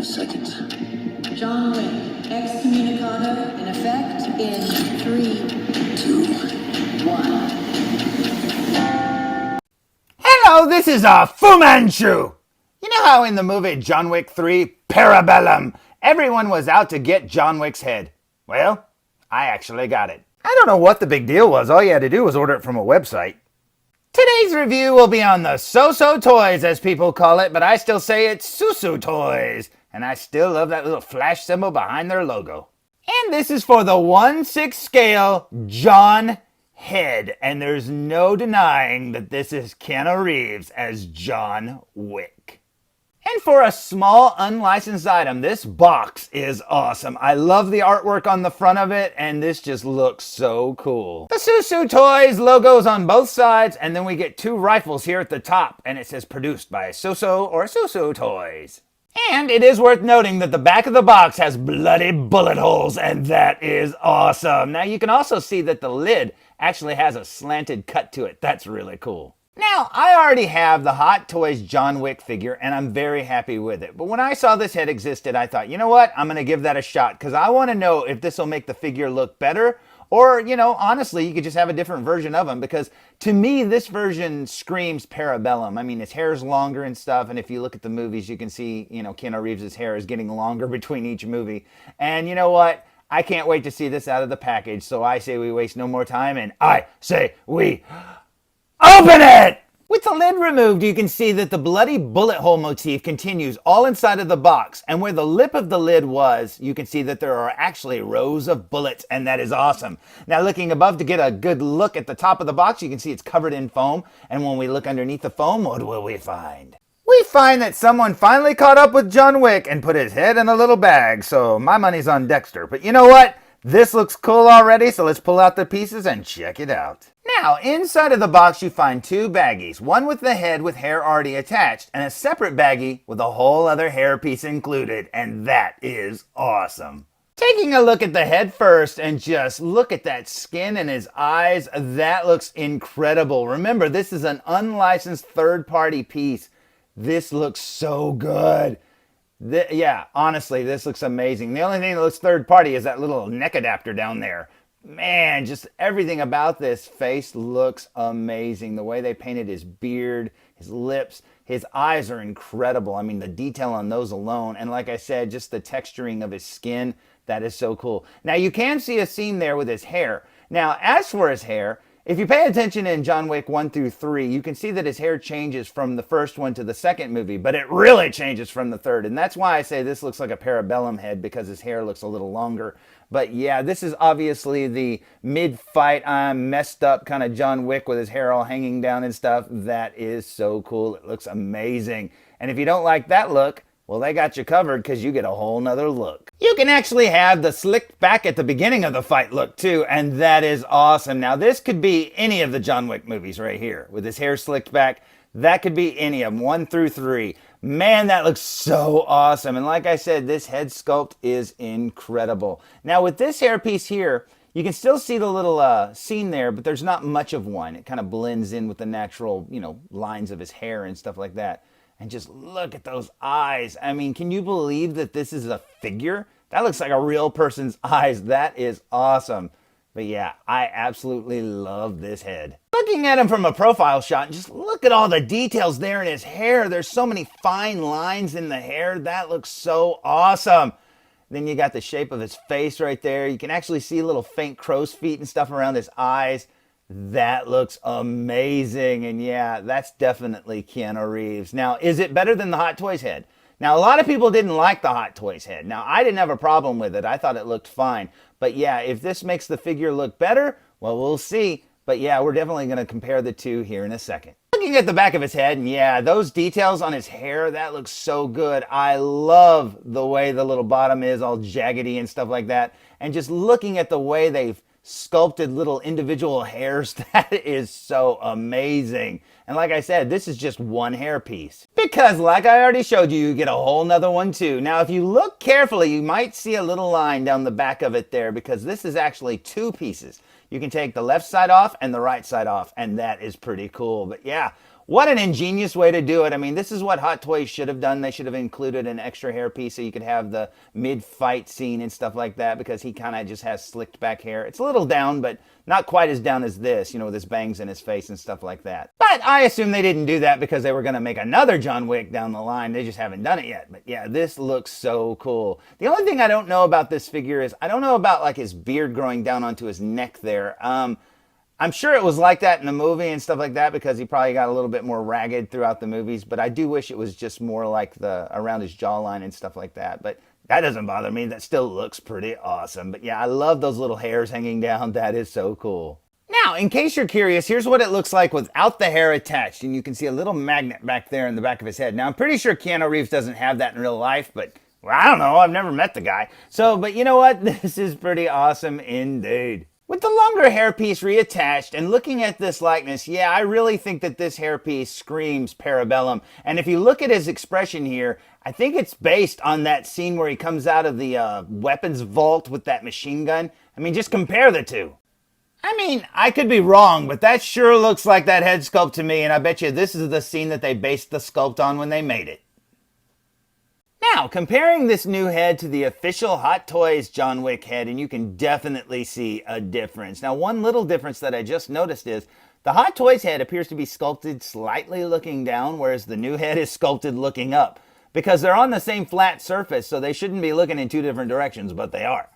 5 seconds. John Wick, excommunicado in effect in 3, 2. 1. Hello, this is Fu Manchu. You know how in the movie John Wick 3, Parabellum, everyone was out to get John Wick's head? Well, I actually got it. I don't know what the big deal was. All you had to do was order it from a website. Today's review will be on the SoosooToys, as people call it, but I still say it's SoosooToys. And I still love that little flash symbol behind their logo. And this is for the 1/6 scale John head. And there's no denying that this is Keanu Reeves as John Wick. And for a small unlicensed item, this box is awesome. I love the artwork on the front of it, and this just looks so cool. The SoosooToys logo's on both sides, and then we get 2 rifles here at the top, and it says produced by Soosoo or SoosooToys. And it is worth noting that the back of the box has bloody bullet holes, and that is awesome. Now you can also see that the lid actually has a slanted cut to it. That's really cool. Now, I already have the Hot Toys John Wick figure, and I'm very happy with it. But when I saw this head existed, I thought, you know what? I'm going to give that a shot, because I want to know if this will make the figure look better, or, you know, honestly, you could just have a different version of him, because to me, this version screams Parabellum. I mean, his hair's longer and stuff, and if you look at the movies, you can see, you know, Keanu Reeves' hair is getting longer between each movie. And you know what? I can't wait to see this out of the package, so I say we waste no more time, and I say we open it! With the lid removed, you can see that the bloody bullet hole motif continues all inside of the box. And where the lip of the lid was, you can see that there are actually rows of bullets, and that is awesome. Now looking above to get a good look at the top of the box, you can see it's covered in foam. And when we look underneath the foam, what will we find? We find that someone finally caught up with John Wick and put his head in a little bag. So my money's on Dexter. But you know what? This looks cool already, so let's pull out the pieces and check it out. Now, inside of the box you find 2 baggies, one with the head with hair already attached, and a separate baggie with a whole other hair piece included, and that is awesome. Taking a look at the head first, and just look at that skin and his eyes, that looks incredible. Remember, this is an unlicensed third-party piece. This looks so good. Yeah, honestly, this looks amazing. The only thing that looks third party is that little neck adapter down there. Man, just everything about this face looks amazing. The way they painted his beard, his lips, his eyes are incredible. I mean, the detail on those alone. And like I said, just the texturing of his skin, that is so cool. Now, you can see a scene there with his hair. Now, as for his hair, if you pay attention in John Wick 1 through 3, you can see that his hair changes from the first one to the second movie, but it really changes from the third. And that's why I say this looks like a Parabellum head, because his hair looks a little longer. But yeah, this is obviously the mid-fight, I'm messed up kind of John Wick with his hair all hanging down and stuff. That is so cool. It looks amazing. And if you don't like that look, well, they got you covered, because you get a whole nother look. You can actually have the slicked back at the beginning of the fight look too, and that is awesome. Now, this could be any of the John Wick movies right here. With his hair slicked back, that could be any of them, 1 through 3. Man, that looks so awesome. And like I said, this head sculpt is incredible. Now, with this hairpiece here, you can still see the little seam there, but there's not much of one. It kind of blends in with the natural, you know, lines of his hair and stuff like that. And just look at those eyes. I mean, can you believe that this is a figure? That looks like a real person's eyes. That is awesome. But yeah, I absolutely love this head. Looking at him from a profile shot, just look at all the details there in his hair. There's so many fine lines in the hair. That looks so awesome. Then you got the shape of his face right there. You can actually see little faint crow's feet and stuff around his eyes. That looks amazing. And yeah, that's definitely Keanu Reeves. Now, is it better than the Hot Toys head? Now, a lot of people didn't like the Hot Toys head. Now, I didn't have a problem with it. I thought it looked fine. But yeah, if this makes the figure look better, well, we'll see. But yeah, we're definitely going to compare the two here in a second. Looking at the back of his head, and yeah, those details on his hair, that looks so good. I love the way the little bottom is all jaggedy and stuff like that. And just looking at the way they've sculpted little individual hairs, that is so amazing. And like I said, this is just one hair piece. Because like I already showed you, you get a whole nother one too. Now if you look carefully, you might see a little line down the back of it there, because this is actually 2 pieces. You can take the left side off and the right side off, and that is pretty cool. But yeah, what an ingenious way to do it. I mean, this is what Hot Toys should have done. They should have included an extra hairpiece so you could have the mid-fight scene and stuff like that, because he kind of just has slicked back hair. It's a little down, but not quite as down as this, you know, with his bangs in his face and stuff like that. But I assume they didn't do that because they were going to make another John Wick down the line. They just haven't done it yet. But yeah, this looks so cool. The only thing I don't know about this figure is I don't know about like his beard growing down onto his neck there. I'm sure it was like that in the movie and stuff like that because he probably got a little bit more ragged throughout the movies, but I do wish it was just more like the around his jawline and stuff like that. But that doesn't bother me. That still looks pretty awesome. But yeah, I love those little hairs hanging down. That is so cool. Now, in case you're curious, here's what it looks like without the hair attached. And you can see a little magnet back there in the back of his head. Now, I'm pretty sure Keanu Reeves doesn't have that in real life, but well, I don't know. I've never met the guy. So, but you know what? This is pretty awesome indeed. With the longer hairpiece reattached and looking at this likeness, yeah, I really think that this hairpiece screams Parabellum. And if you look at his expression here, I think it's based on that scene where he comes out of the weapons vault with that machine gun. I mean, just compare the two. I mean, I could be wrong, but that sure looks like that head sculpt to me, and I bet you this is the scene that they based the sculpt on when they made it. Now, comparing this new head to the official Hot Toys John Wick head, and you can definitely see a difference. Now, one little difference that I just noticed is the Hot Toys head appears to be sculpted slightly looking down, whereas the new head is sculpted looking up. Because they're on the same flat surface, so they shouldn't be looking in two different directions, but they are.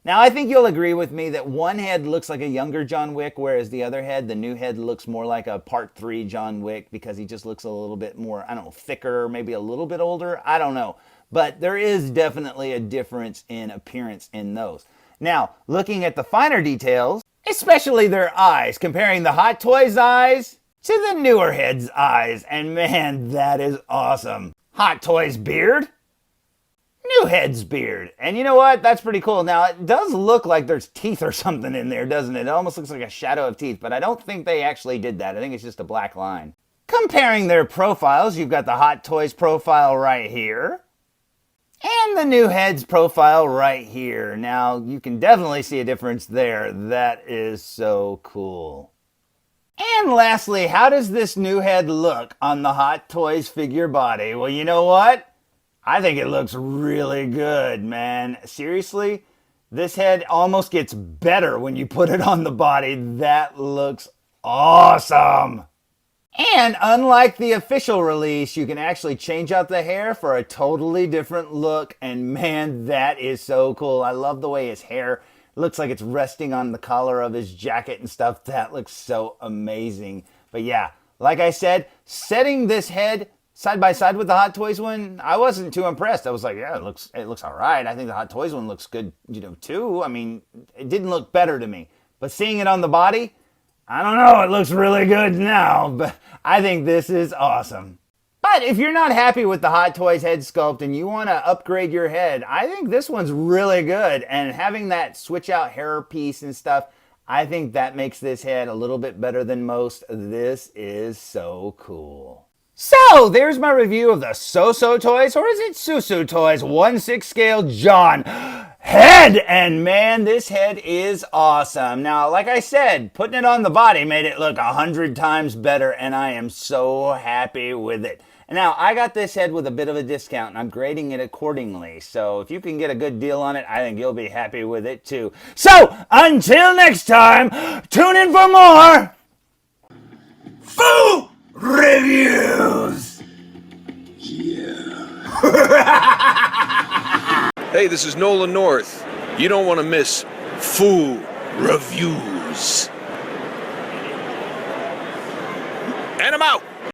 Now, I think you'll agree with me that one head looks like a younger John Wick, whereas the other head, the new head, looks more like a Part 3 John Wick because he just looks a little bit more, I don't know, thicker, maybe a little bit older. I don't know. But there is definitely a difference in appearance in those. Now, looking at the finer details, especially their eyes, comparing the Hot Toys eyes to the newer head's eyes, and man, that is awesome. Hot Toys beard, new head's beard. And you know what? That's pretty cool. Now, it does look like there's teeth or something in there, doesn't it? It almost looks like a shadow of teeth, but I don't think they actually did that. I think it's just a black line. Comparing their profiles, you've got the Hot Toys profile right here, and the new head's profile right here. Now, you can definitely see a difference there. That is so cool. And lastly, how does this new head look on the Hot Toys figure body? Well, you know what? I think it looks really good, man. Seriously, this head almost gets better when you put it on the body. That looks awesome. And unlike the official release, you can actually change out the hair for a totally different look. And man, that is so cool. I love the way his hair looks like it's resting on the collar of his jacket and stuff. That looks so amazing. But yeah, like I said, setting this head side by side with the Hot Toys one, I wasn't too impressed. I was like, yeah, it looks all right. I think the Hot Toys one looks good, too. I mean, it didn't look better to me. But seeing it on the body, I don't know, it looks really good now, but I think this is awesome. But if you're not happy with the Hot Toys head sculpt and you want to upgrade your head, I think this one's really good. And having that switch out hair piece and stuff, I think that makes this head a little bit better than most. This is so cool. So, there's my review of the SoosooToys, or is it SoosooToys 1/6 scale John head. And man, this head is awesome. Now, like I said, putting it on the body made it look 100 times better, and I am so happy with it. Now, I got this head with a bit of a discount, and I'm grading it accordingly. So, if you can get a good deal on it, I think you'll be happy with it too. So, until next time, tune in for more Foo Reviews! Yeah. Hey, this is Nolan North. You don't want to miss Foo Reviews. And I'm out!